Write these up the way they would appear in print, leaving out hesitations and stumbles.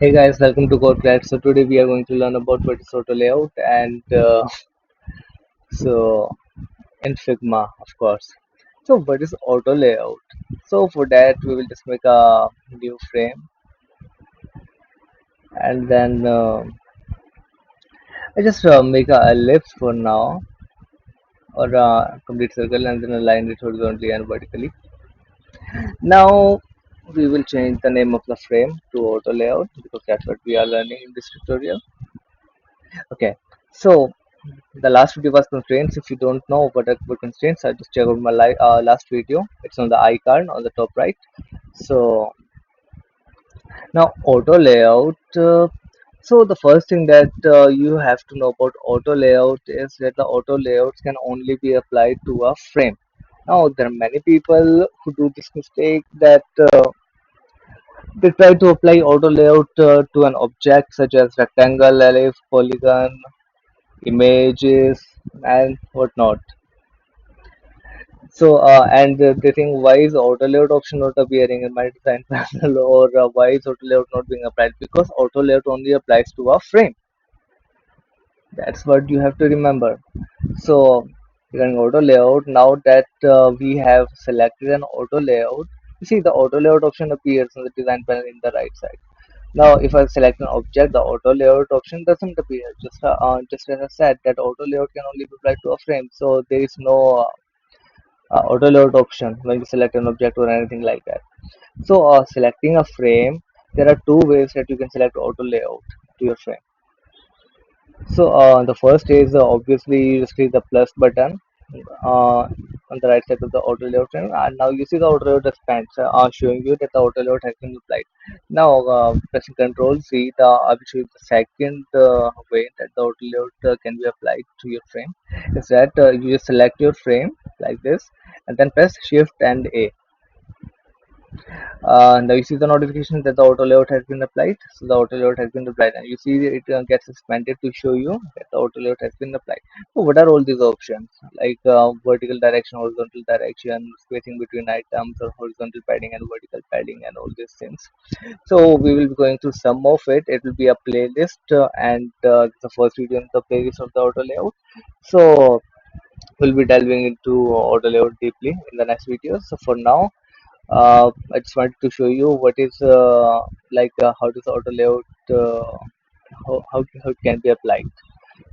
Hey guys, welcome to CodeClass. So today we are going to learn about what is auto layout and so in Figma, of course. So what is auto layout? So for that we will just make a new frame and then I just make a ellipse for now or a complete circle and then align it horizontally and vertically. Now we will change the name of the frame to auto layout because that's what we are learning in this tutorial. Okay, so the last video was constraints. If you don't know what are constraints, just check out my last video. It's on the icon on the top right. So now auto layout. So the first thing that you have to know about auto layout is that the auto layouts can only be applied to a frame. Now there are many people who do this mistake that they try to apply auto layout to an object such as rectangle, ellipse, polygon, images, and whatnot. So, they think why is auto layout option not appearing in my design panel or why is auto layout not being applied? Because auto layout only applies to a frame. That's what you have to remember. So, regarding auto layout, now that we have selected an auto layout, you see the auto layout option appears on the design panel in the right side. Now, if I select an object, the auto layout option doesn't appear. Just as I said, that auto layout can only be applied to a frame, so there is no auto layout option when you select an object or anything like that. So selecting a frame, there are two ways that you can select auto layout to your frame. So the first is obviously you just click the plus button uh, on the right side of the auto layout frame, and now you see the auto layout expands, showing you that the auto layout has been applied. Now pressing Control C, I will show you the second way that the auto layout can be applied to your frame. Is that you just select your frame like this, and then press Shift and A. Now you see the notification that the auto layout has been applied. So the auto layout has been applied, and you see it gets expanded to show you that the auto layout has been applied. So what are all these options? Like vertical direction, horizontal direction, spacing between items, or horizontal padding and vertical padding, and all these things. So we will be going through some of it. It will be a playlist, and the first video in the playlist of the auto layout. So we'll be delving into auto layout deeply in the next video. So for now, I just wanted to show you what is how does auto layout how it can be applied.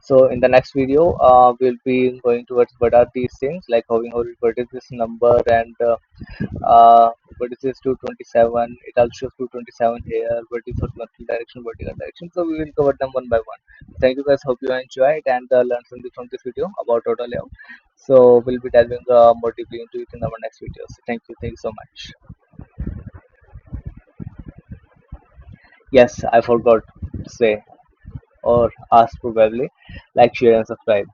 So in the next video, we'll be going towards what are these things like what is this number and what is this 227. It also shows 227 here. What is horizontal direction, vertical direction. So we will cover them one by one. Thank you guys. Hope you enjoyed and learned something from this video about auto layout. So we'll be diving more deeply into it in our next video. So thank you so much. Yes, I forgot to say or ask probably like, share, and subscribe.